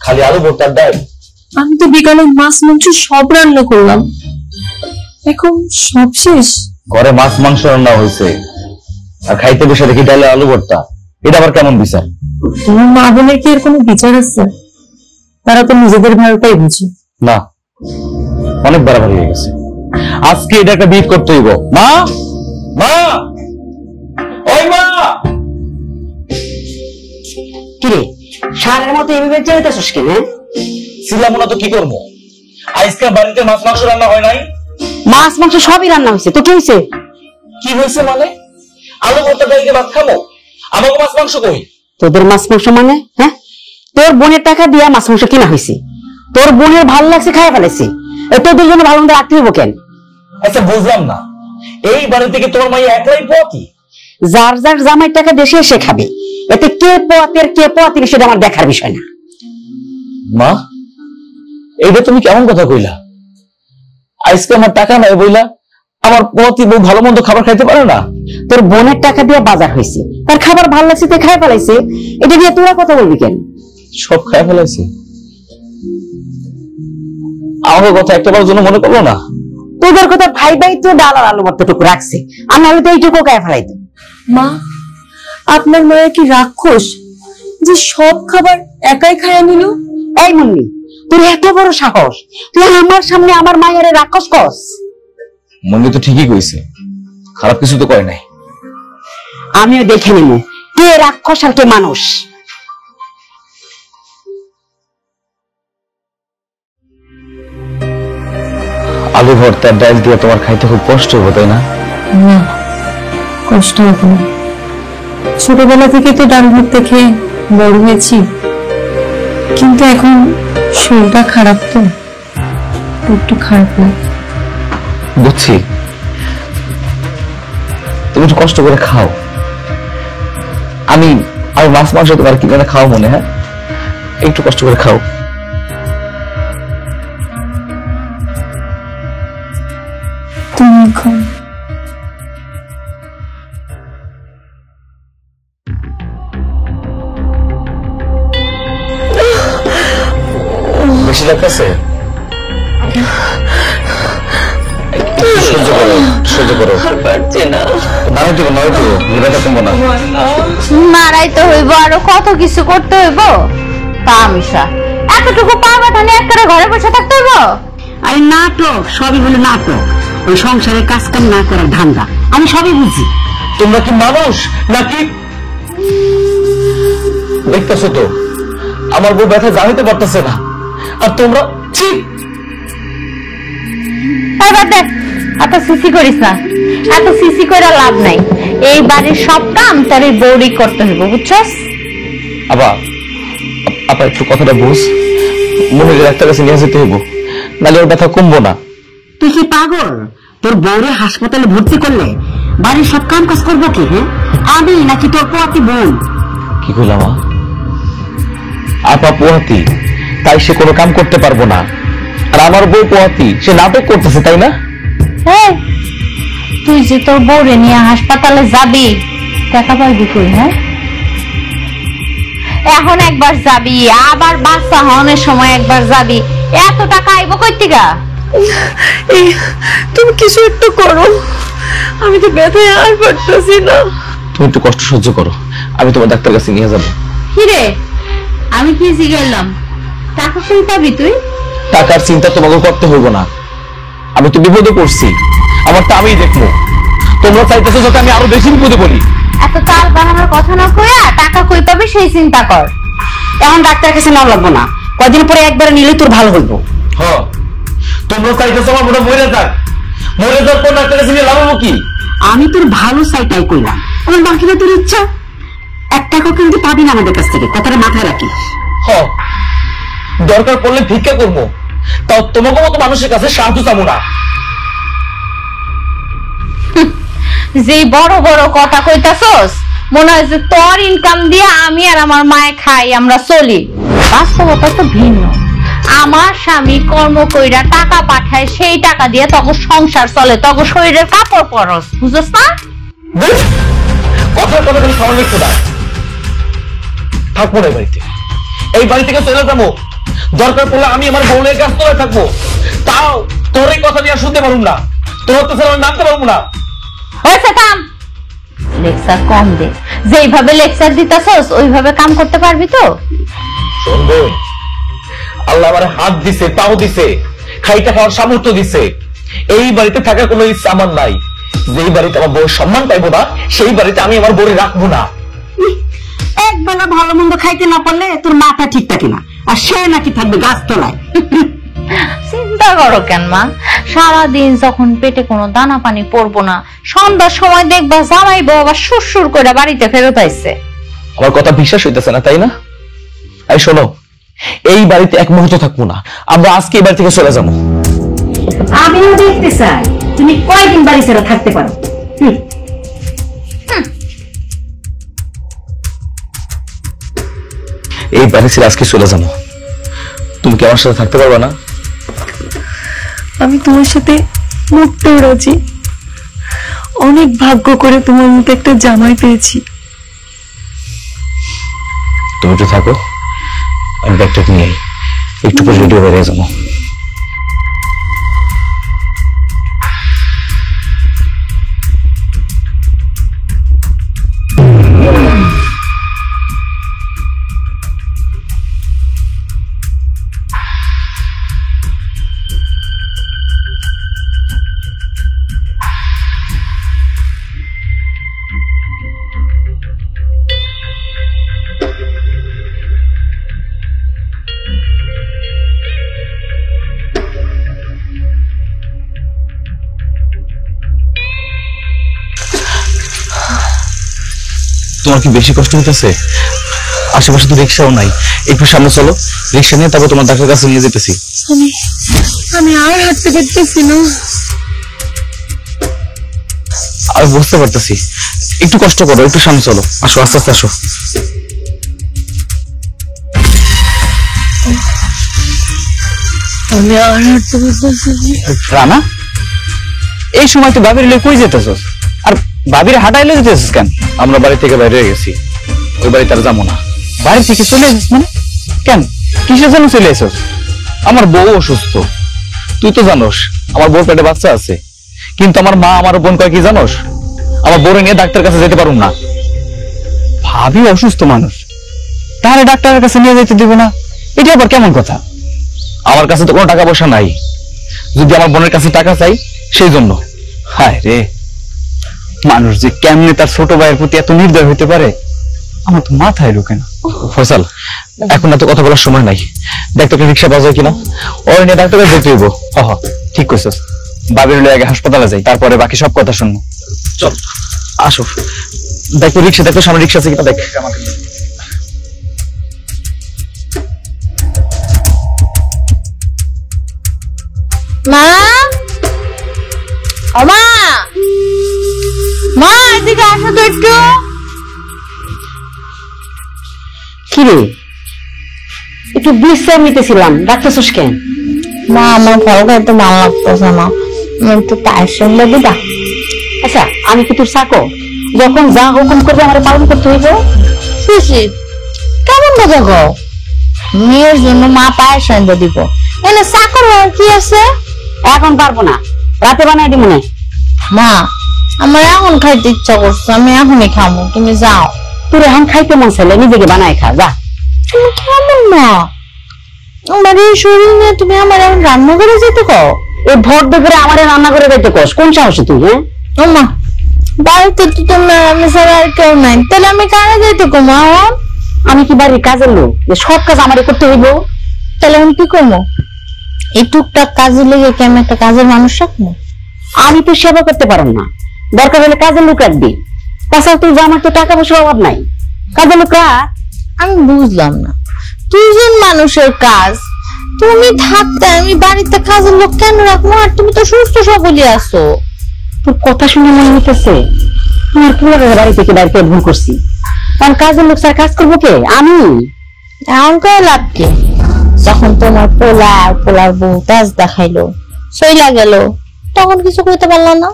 খালি আলু ভর্তার ডাল? আমি তো বিকালে মাছ মাংস সব রান্না করলাম, এখন সব শেষ। ঘরে মাছ মাংস রান্না হয়েছে আর খাইতে বসে দেখি ডালে আলু ভর্তা, এটা আবার কেমন বিচার? তোমার মা বোনের কি এর কোনো বিচার আছে? তারা তো নিজেদের ভালোটাই বুঝে। না, অনেক বাড়াবাড়ি হয়ে গেছে, আজকে এটা একটা বিট করতে হইব। মা, মা, ওই মা! কিরে সারের মতো এভাবে চেয়েছিস কেন? ছিলাম না তো কি করবো, আজকে বাড়িতে মাছ মাংস রান্না হয় নাই। মাছ মাংস সবই রান্না হয়েছে, তো কি হয়েছে? কি হয়েছে মানে? আলু ভর্তা ডাইকে ভাত খাবো, আমাকে মাছ মাংস কই? তোদের মাছ মাংস মানে? হ্যাঁ, তোর বোনের টাকা দিয়া মাছ মাংস কিনা হয়েছে, তোর বোনের ভালো লাগছে খাই ফেলেছে, তোদের জন্য ভালো মন্দ রাখতে হইব কেন? আচ্ছা বুঝলাম না, এই বাড়ি থেকে তোমার মাইয়া একলাই পোয়াতি? যার যার জামাই টাকা দেশে এসে খাবে, এতে কে পোয়াতি আর কে পোয়াতি সেটা আমার দেখার বিষয় না। মা, এইটা তুমি কেমন কথা কইলা? আজকে আমার টাকা নাই বইলা আমার পোয়াতি বউ ভালো মন্দ খাবার খাইতে পারে না? তোর বোনের টাকা দিয়ে বাজার হয়েছে, তার খাবার ভালো লাগছে তাই খাই ফেলাইছে, এটা দিয়ে তোরা কথা বলবি কেন? সব খাই ফেলাইছে, আমাকে কথা একটাবার জন্য মনে করলো না? তোদের কথা ভাই ভাই তো ডাল আর আলু ভর্তাটুকু রাখছে, আর নাহলে তো এইটুকু খাই ফেলাইতো। মা, আপনার মায়ের কি রাক্ষস যে সব খাবার একাই খাইয়া নিল? এই মুন্নি, তোর এত বড় সাহস, তুই আমার সামনে আমার মায়ের রাক্ষস কস? মন্দি তো ঠিকই কইছে, খারাপ কিছু তো করে নাই। আমিও দেখে নিব কে রাক্ষস আর কে মানুষ। আলু ভর্তার ডাল দিয়ে তোমার খাইতে খুব কষ্ট হবে, তাই না? না, কষ্ট হবে না, ছোটবেলা থেকে তো ডাল ভর্তা খেয়ে বড় হয়েছি, কিন্তু এখন শরীরটা খারাপ তো একটু খারাপ লাগে। বুঝছি, তুমি একটু কষ্ট করে খাও, আমি মাছ মাংস তোমার কিনে খাও মনে। হ্যাঁ, একটু কষ্ট করে খাও। তুমি ঘুম। বেশি লাগতেছে? সহ্য করো, সহ্য করো। পারছি না। নাও দিব, নাও দিব, ব্যথা কমবো না। মারাই তো হইব, আরো কত কিছু করতে হইব। তামিশা এতটুকু পাওয়া তাহলে একটা ঘরে বসে থাকতে হইব? আরে নাটক, সবই হলো নাটক। ওই সংসারের কাজ কাম না করার ধান্দা, আমি সবই বুঝি। তোমরা কি মানুষ নাকি? দেখতেছো তো আমার বউ ব্যথা জানিতে পারতেছে না, আর তোমরা এত সিসি করিস না, এত সিসি করে লাভ নাই। এই বাড়ির সব কাম তোর এই বউরই করতে হইব, বুঝছস? আপা একটু কথাটা বুঝ, মনে ডাক্তার কাছে নিয়ে যেতে হইব, নাহলে ওর ব্যথা কমবো না। তুই কি পাগল? তোর বউরে হাসপাতালে ভর্তি করলে বাড়ির সব কাম কাজ করবো কি? হ্যাঁ, আমি নাকি তোর পোয়াতি বোন? কি করলাম আপা? পোহাতি তাই সে কোনো কাম করতে পারবো না, আর আমার বউ পোহাতি সে নাটক করতেছে, তাই না? হ্যাঁ, তুই যে তোর বউরে নিয়ে হাসপাতালে যাবি, টাকা পাইবি কই? হ্যাঁ, এখন একবার যাবি, আবার বাচ্চা হওয়ার সময় একবার যাবি, এত টাকা আইব কই থেকে? তুমি কিছু একটু করো, আমি তো ব্যথায় আর পারতেছি না। তুমি একটু কষ্ট সহ্য করো, আমি তোমার ডাক্তার কাছে নিয়ে যাবো। কিরে, আমি কি জিগাইলাম? টাকা কই পাবি তুই? টাকার চিন্তা তোমাকে করতে হইব না, আমি তো বিপদে পড়ছি, আমারটা আমিই দেখবো। তোমরা চাইতেছো যাতে আমি আরো বেশি বিপদে পড়ি। এত তাল বানানোর কথা না কইয়া টাকা কই পাবি সেই চিন্তা কর। এখন ডাক্তার কাছে নাও লাগবো না, কয়দিন পরে একবারে নিলে তোর ভালো হইব। হ্যাঁ, তোমরা চাইতেছো আমার মোটা মরে যাক, মরে যাওয়ার পর ডাক্তার কাছে নিয়ে লাভ হবো কি? আমি তোর ভালো চাই তাই কইলাম, আমার বাকিটা তোর ইচ্ছা। 1 টাকাও কিন্তু পাবি না আমাদের কাছ থেকে, কথাটা মাথায় রাখিস। হ্যাঁ, দরকার পড়লে ভিক্ষা করবো, তাও তোমাকে মতো মানুষের কাছে সাহায্য চাবো না। যে বড় বড় কথা কইতাছস, মনে হয় যে তোর ইনকাম দিয়ে আমি আর আমার মায়ে খাই, আমরা চলি। বাস্তবতা তো ভিন্ন। আমার স্বামী কর্ম কইরা টাকা পাঠায়, সেই টাকা দিয়ে তখন সংসার চলে, তখন শরীরের কাপড় পরস, বুঝছস না? কথার কথা খালি খাওয়ার লিখতে দাও। থাকবো না বাড়িতে, এই বাড়ি থেকে চলে যাবো। দরকার পড়লে আমি আমার বউলের কাছ করে থাকবো, তাও তোর এই কথা নিয়ে শুনতে পারবো না, তোর তো আমি নামতে পারবো না। হয়েছে, থাম। লেকচার কম দে, যেইভাবে লেকচার দিতাছস ওইভাবে কাম করতে পারবি তো? শোন বোন, আল্লাহ আমার হাত দিছে, পাও দিছে, খাইটা খাওয়ার সামর্থ্য দিছে। এই বাড়িতে থাকার কোনো ইচ্ছা আমার নাই। যেই বাড়িতে আমার বউর সম্মান পাইবো না, সেই বাড়িতে আমি আমার বউরে রাখবো না। একবেলা ভালো মন্দ খাইতে না পারলে তোর মাথা ঠিক থাকে না, আর সে নাকি থাকবে গাছতলায়। চিন্তা করো কেন মা, সারাদিন যখন পেটে কোনো দানা পানি পড়বো না, সন্ধ্যার সময় দেখবা জামাই বউ আবার সুরসুর করে বাড়িতে ফেরত আইছে। আমার কথা বিশ্বাস হইতেছে না, তাই না? এই শোনো, এই বাড়িতে এক মুহূর্ত থাকবো না, আমরা আজকে এই বাড়ি থেকে চলে যাবো। আমিও দেখতে চাই তুমি কয়দিন বাড়ি ছেড়ে থাকতে পারো। এই বাড়ি ছেড়ে আজকে চলে যাবো। তুমি কি আমার সাথে থাকতে পারবে না? আমি তোমার সাথে মরতেও রাজি। অনেক ভাগ্য করে তোমার মতো একটা জামাই পেয়েছি। তুমি একটু থাকো, আমি ব্যাগটা নিয়ে একটু পরে রেডিও বেরিয়ে যাবো। তোমার কি বেশি কষ্ট হইতেছে? আশেপাশে তো রিক্সাও নাই, একটু সামনে চলো, রিক্সা নিয়ে তারপর তোমার ডাক্তার কাছে নিয়ে যেতেছি। আমি আর হাঁটতে পারতেছি না। আমি বুঝতে পারতেছি, একটু কষ্ট করো, একটু সামনে চলো, আসো, আস্তে আস্তে আসো। আমি আর হাঁটতে পারতেছি না। রানা, এই সময় তুই ভাবির লয়ে কই যেতেছস? আর ভাবির হাঁটাইলে যেতেছস কেন? আমরা বাড়ি থেকে বাইরে হয়ে গেছি, ওই বাড়ি তার যাবো না। বাড়ি থেকে চলে এসেছিস মানে? কেন, কিসের জন্য চলে এসেছিস? আমার বউ অসুস্থ, তুই তো জানোস আমার বউর পেটে বাচ্চা আছে। কিন্তু আমার মা আমার বোন কয় কি জানোস, আমার বউরে নিয়ে ডাক্তার কাছে যেতে পারুম না। ভাবি অসুস্থ মানুষ, তাহলে ডাক্তারের কাছে নিয়ে যেতে দিব না? এটা আবার কেমন কথা? আমার কাছে তো কোনো টাকা পয়সা নাই, যদি আমার বোনের কাছে টাকা চাই সেই জন্য। হায় রে, মানুষ যে কেমনে তার ছোট ভাইয়ের প্রতি এত নির্দয় হইতে পারে, আমার তো মাথায় ঢোকে না। ফয়সাল, এখন এত কথা বলার সময় নাই, দেখ তোকে রিক্সা পাওয়া যায় কিনা, ওই নিয়ে ডাক্তার কাছে যেতে হইব। হ, ঠিক কইছস। ভাবির লয়ে আগে হাসপাতালে যাই, তারপরে বাকি সব কথা শুনবো। চল আসো, দেখ তো রিক্সা, দেখ তো সামনে রিক্সা আছে কিনা দেখ। মা, ও মা, মা এদিকে আসো তো একটু। কিরে, একটু বিশ্রাম নিতেছিলাম, ডাকতেছিস কেন? মা আমার ভালো খাইতে ভালো লাগতেছে না, একটু পায়ের সঙ্গে দিবা? আচ্ছা, আমি কি তোর চাকর? যখন যা হুকুম করবে আমার পালন করতে হইবে। খুশি কেমন কথা গো? মেয়ের জন্য মা পায়ের সঙ্গে দিব, এনে চাকর হওয়ার কি আছে? এখন পারবো না, রাতে বানাই দিব না। মা আমার এখন খাইতে ইচ্ছা করছে, আমি এখনই খাবো, তুমি যাও। তোর এখন খাইতে মন চাইলে নিজেকে বানাই খা, যা। তুমি কেমন মা, আমার এই শরীর নিয়ে তুমি আমার এখন রান্না করে যেতে কও? এই ভর দুপুরে আমার রান্না করে যাইতে কস, কোন সাহসে তুই? হ্যাঁ ও মা, বাড়িতে তো তোমার আমি ছাড়া আর কেউ নাই, তাহলে আমি কারে যাইতে কো মা? আমি কি বাড়ির কাজের লোক যে সব কাজ আমারে করতে হইব? তাহলে আমি কি করবো? এই টুকটাক কাজে লেগে কি আমি একটা কাজের মানুষ রাখবো? আমি তো সেবা করতে পারব না, দরকার হলে কাজের লোক রাখবি। তাছাড়া তুই যে আমার তো টাকা পয়সার অভাব নাই, কাজের লোক রাখ। আমি বুঝলাম না, দুজন মানুষের কাজ, তুমি থাকতে আমি বাড়িতে কাজের লোক কেন রাখবো? আর তুমি তো সুস্থ সবলই আছো। তোর কথা শুনে মনে হইতেছে আমার পুরো বাড়ি থেকে বাড়িতে ভুল করছি। কারণ কাজের লোক স্যার কাজ করবো কে? আমি। এমন করে লাভ কি? যখন তোমার পোলার বউ তেজ দেখাইলো, সইলা গেল, তখন কিছু করতে পারলো না?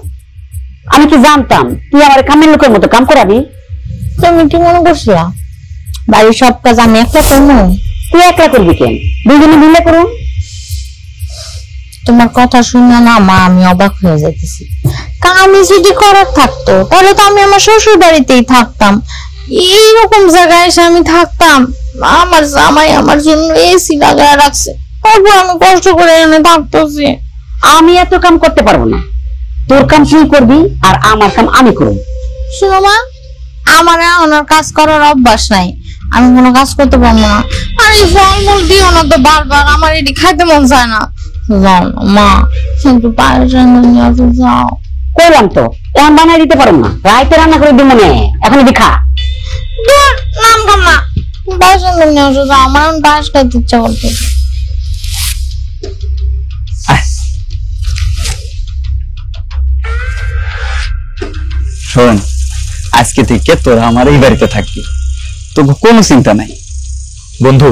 আমি কি জানতাম তুই আমার কামের লোকের মতো কাম করাবি? তুমি কি মনে করছিলা বাড়ির সব কাজ আমি একলা করবো? তুই একলা করবি কেন? দুজনে মিলে করুন। তোমার কথা শুনে না মা আমি অবাক হয়ে যাইতেছি। আমি যদি করার থাকতো তাহলে তো আমি আমার শ্বশুর বাড়িতেই থাকতাম, এইরকম জায়গায় এসে আমি থাকতাম। আমার জামাই আমার জন্য এসি লাগায় রাখছে, তারপর আমি কষ্ট করে এনে থাকতেছি। আমি এত কাম করতে পারবো না, তোর কাম তুই করবি আর আমার কাম আমি করবো। শুনো মা, আমার এখন আর কাজ করার অভ্যাস নাই, আমি কোনো কাজ করতে পারবো না। আর এই ফলমূল দিও না তো বারবার, আমার এটি খাইতে মন চায় না। যাও না মা, কিন্তু পায়ের সঙ্গে নিয়ে আসো, যাও। কইলাম তো এখন বানাই দিতে পারবো না, রাইতে রান্না করে দিব মনে, এখন খা। নাম কাম না, পায়ের সঙ্গে নিয়ে আসো, যাও। আমার এখন পায়েস খাইতে ইচ্ছা করতেছে। শোন, আজকে থেকে তোরা আমার এই বাড়িতে থাকবি, তবু কোনো চিন্তা নাই। বন্ধু,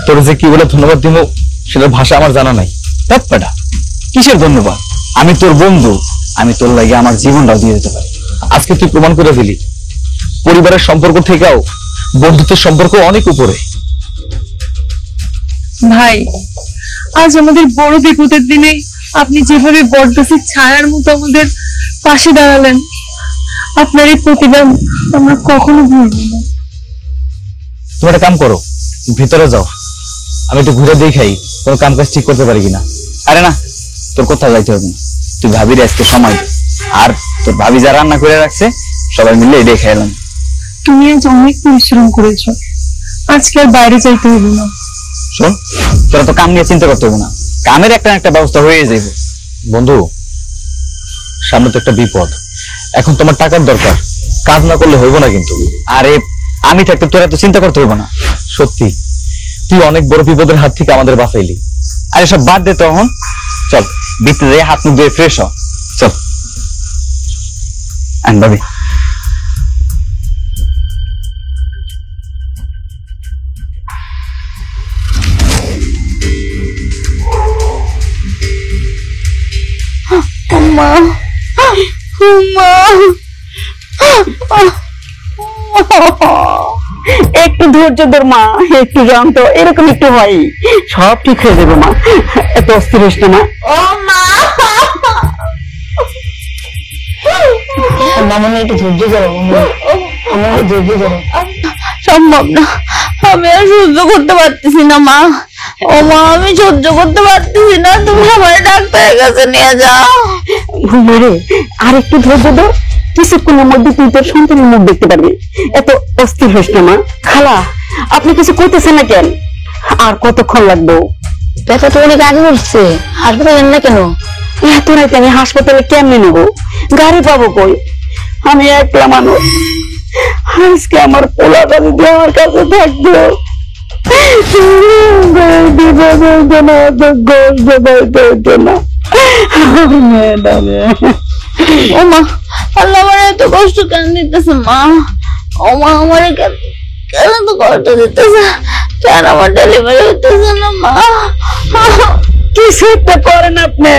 তোর যে কি বলে ধন্যবাদ দিব সেটার ভাষা আমার জানা নাই। ব্যাপারটা কিসের ধন্যবাদ? আমি তোর বন্ধু, আমি তোর লাগে আমার জীবনটাও দিয়ে দিতে পারি। আজকে তুই প্রমাণ করে দিলি পরিবারের সম্পর্ক থেকেও বন্ধুত্বের সম্পর্ক অনেক উপরে। ভাই, আজ আমাদের বড় বিপদের দিনে আপনি যেভাবে বটগাছের ছায়ার মতো আমাদের পাশে দাঁড়ালেন, আপনার এই প্রতিদান আমরা কখনো ভুলব না। তুমি একটা কাম করো, ভিতরে যাও, আমি একটু ঘুরে দেখাই কোনো কাম কাজ ঠিক করতে পারি কিনা। আরে না, তোর কোথাও যাইতে হবে না, তুই ভাবির আজকে সময় দে। আর তোর ভাবি যা রান্না করে রাখছে সবাই মিলে এটাই খাইলাম। তুমি আজ অনেক পরিশ্রম করেছো, আজকে আর বাইরে যাইতে হবে না। শোন, তোরা তো কাম নিয়ে চিন্তা করতে হবে না, কামের একটা একটা ব্যবস্থা হয়ে যাবে। বন্ধু, সামনে তো একটা বিপদ, এখন তোমার টাকার দরকার, কাজ না করলে হইব না কিন্তু। আরে আমি থাকতে তোরা তো চিন্তা করতে হবে না। সত্যি তুই অনেক বড় বিপদের হাত থেকে আমাদের বাঁচাইলি। আরে সব বাদ দে তখন, চল বিতে যাই, হাত মুখ ধুয়ে ফ্রেশ হ, চল। আন ভাবি, মা একটু ধৈর্য ধর মা, একটু জানতো এরকম একটু হয়, সব ঠিক হয়ে যাবে মা, এত অস্থির হইস না মা। ও মা, মামনি একটু ধৈর্য ধরো, আমার ধৈর্য ধরো। সম্ভব না, আমি আর সহ্য করতে পারতেছি না মা। ও মা, আমি সহ্য করতে পারতেছি না, তুমি আমার ডাক্তারের কাছে নিয়ে যাও। রে আর একটু ধৈর্য ধর, কিছুক্ষণের মধ্যে তুই তোর সন্তানের মুখ দেখতে পারবি, এত অস্থির হইস না মা। খালা আপনি কিছু কইতেছেন না কেন? আর কতক্ষণ লাগবে? ব্যথা তো অনেক আগে উঠছে, হাসপাতালে যান না কেন? এত রাতে আমি হাসপাতালে কেমনে নেবো? গাড়ি পাবো কই? আমি একলা মানুষ, আজকে আমার পোলাটা যদি আমার কাছে থাকতো, ও মা, আল্লাহ আমার এত কষ্ট কেন দিতেছে মা? ও মা, আমার কেন এত কষ্ট দিতেছে? কেন আমার ডেলিভারি হইতেছে না মা? কিছু একটা করেন আপনি,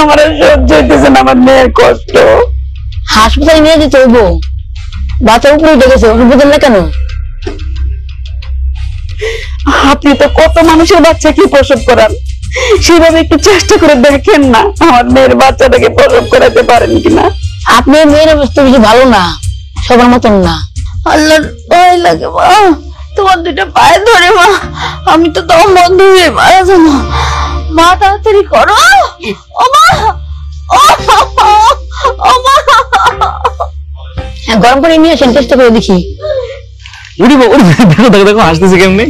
আমার সহ্য হইতেছে না আমার মেয়ের কষ্ট। হাসপাতালে নিয়ে যেতে হইব, বাচ্চা উপরে উঠে গেছে, ওষুধ দেন না কেন? আপনি তো কত মানুষের বাচ্চাকে প্রসব করান, সেভাবে একটু চেষ্টা করে দেখেন না আমার মেয়ের বাচ্চাটাকে প্রসব করাতে পারেন কিনা। আপনার মেয়ের অবস্থা বেশি ভালো না, সবার মতন না। আল্লাহর ভয় লাগে মা, তোমার দুইটা পায়ে ধরে মা, আমি তো তখন বন্ধ হয়ে মারা যাবো। মা তাড়াতাড়ি করো। ও মা, ও মা, হ্যাঁ, গরম পানি নিয়ে আসেন, চেষ্টা করে দেখি। দেখো দেখো দেখো হাসতেছে কেমনি।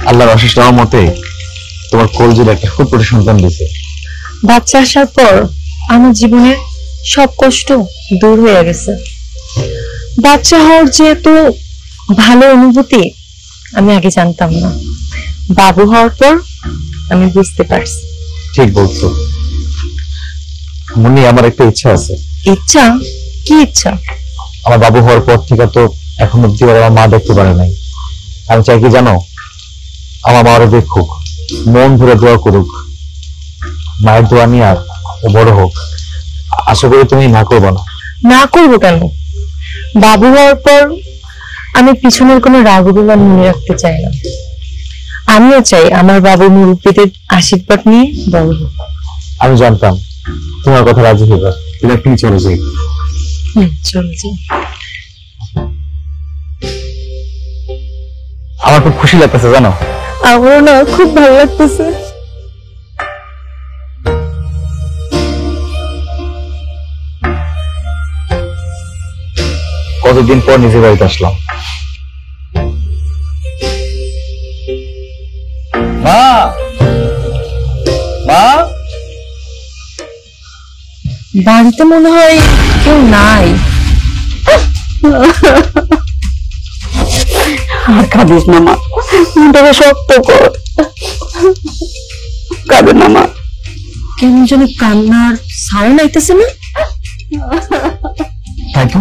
আল্লাহর অশেষ রহমতে তোমার কলজির একটা ফুটফুটে সন্তান দিছে। বাচ্চা আসার পর আমার জীবনের সব কষ্ট দূর হয়ে গেছে। বাচ্চা হওয়ার যে এত ভালো অনুভূতি আমি আগে জানতাম না, বাবু হওয়ার পর আমি বুঝতে পারছি। ঠিক বলছো মুন্নি, আমার একটা ইচ্ছা আছে। ইচ্ছা? কি ইচ্ছা? আমার বাবু হওয়ার পর থেকে তো এখন অব্দি আমার মা দেখতে পারে নাই। আমি চাই কি জানো, আমার মা ওরা দেখুক, মন ভরে দোয়া করুক, মায়ের দোয়া নিয়ে আর ও বড় হোক। আশা করি তুমি না করবো না। না করবো কেন? বাবু হওয়ার পর আমি পিছনের কোনো রাগ অভিমান মনে রাখতে চাই না। আমিও চাই আমার বাবু মুরব্বীদের আশীর্বাদ নিয়ে বড় হোক। আমি জানতাম তোমার কথা রাজি হইবা, তুমি এখনই চলে যাই। চলে যাই। আমার খুব খুশি লাগতেছে জানো। আমারও না, খুব ভালো লাগতেছে। কতদিন পর নিজের বাড়িতে আসলাম। মা, মা, বাড়িতে মনে হয় কেউ নাই। আর কাঁদিস না মা, মনটাকে শক্ত কর, কাঁদে না মা। কেমন যেন কান্নার সাউন্ড আইতেছে না? তাই তো,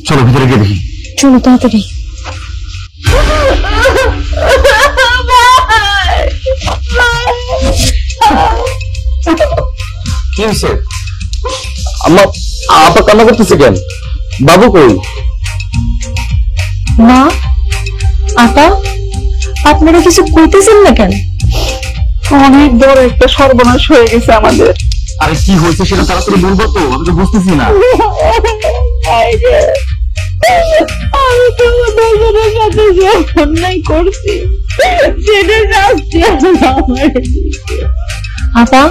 চলো ভিতরে গিয়ে দেখি। চলো তাড়াতাড়ি। কি হয়েছে? আম্মা, আপা কান্না করতেছে কেন? বাবু কই? মা, আপা, আপনারা কিছু কইতেছেন না কেন? অনেক বড় একটা সর্বনাশ হয়ে গেছে আমাদের। আরে কি হয়েছে সেটা তাড়াতাড়ি বলবো তো, আমি তো বুঝতেছি না। আমি তোমাদের সাথে যে অন্যায় করছি সেটা শাস্তি আমার। আপা,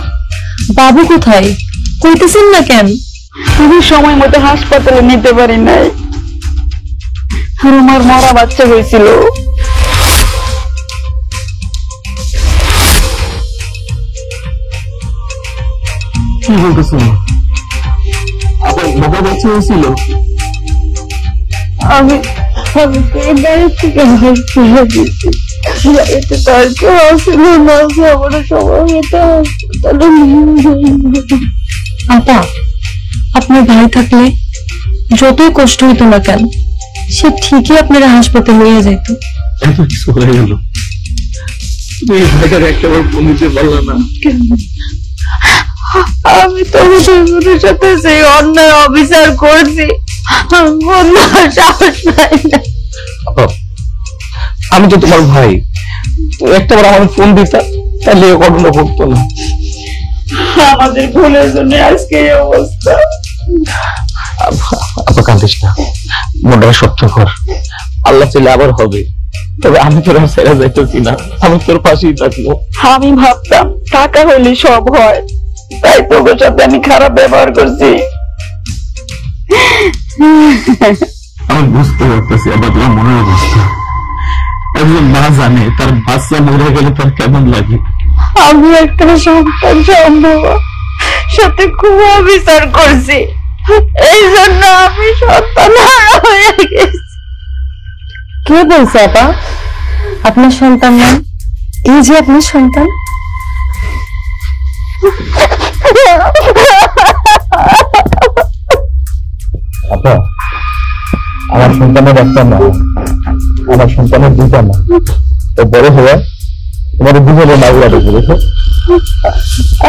বাবু কোথায়? কইতেছেন না কেন? আমি সময় মতো হাসপাতালে নিতে পারি নাই, আর আমার মরা বাচ্চা হয়েছিল। কি বলতেছো? আপনার বাবা বাচ্চা হয়েছিল? আমি বাড়ি থেকে এতে তার কেউ আসলে না, আমার সময় মতো হাসপাতালে আপা, আপনার ভাই থাকলে যতই কষ্ট হইতো না কেন, সে ঠিকই আপনারা হাসপাতালে নিয়ে যেত। এত কিছু হয়ে গেল, তুমি ভাইটার একটাবার ফোন দিতে পারলা না? আমি তোমাদের সাথে সেই অন্যায় অবিচার করছি, বলার সাহস পাই না। আমি তো তোমার ভাই, একটাবার আমার ফোন দিতা তাহলে এ ঘটনা ঘটতো না। আমাদের ভুলের জন্য আজকে এই অবস্থা। আপা কাঁদিস না, মনটা শক্ত কর, আল্লাহ চাইলে আবার হবে। তবে আমি তোর ছেড়ে যাইতেছি না, আমি তোর পাশেই থাকবো। আমি ভাবতাম টাকা হইলে সব হয়, তাই তোর সাথে আমি খারাপ ব্যবহার করছি। আমি বুঝতে পারতেছি আবার তোমার মনের অবস্থা। একজন মা জানে তার বাচ্চা মরে গেলে তার কেমন লাগে। আমি একটা সন্তান সম্ভব সাথে খুব অবিচার করছি, এই জন্য আমি সন্তান হারা হয়ে গেছি। কে বলছে আপা আপনার সন্তান না? এই যে আপনার সন্তান। আপা আমার সন্তানের একটা মা, আমার সন্তানের দুটা মা, তো বড় হয়ে তোমার দুজনে মাগুরা দেখে দেখো।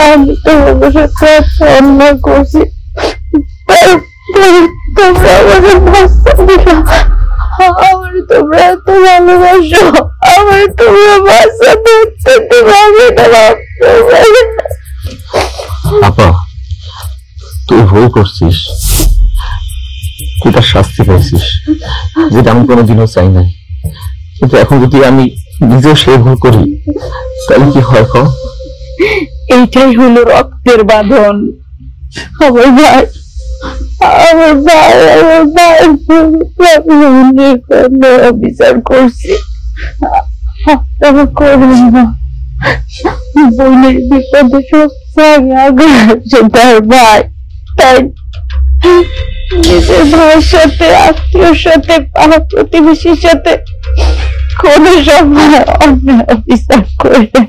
আমি তোমার সাথে অন্যায় করছি, তোমরা আমাকে বাচ্চা দিলা। আমার তোমরা এত ভালোবাসো, আমার তোমরা বাচ্চা ধরতে পারবে না। আপা তুই ভুল করছিস, তুই তার শাস্তি পাইছিস, যেটা আমি কোনোদিনও চাই নাই। কিন্তু এখন যদি আমি নিজেও সে ভুল করি তাহলে কি হয়? এইটাই হলো রক্তের বাঁধন। আমার ভাই বিচার করছি, করবেন না। বোনের বিপদে সবচেয়ে আগে আসছে তার ভাই, তাই নিজের ভাইয়ের সাথে, আত্মীয়র সাথে, পাড়া প্রতিবেশীর সাথে কোন সময় অন্যায় বিচার করে।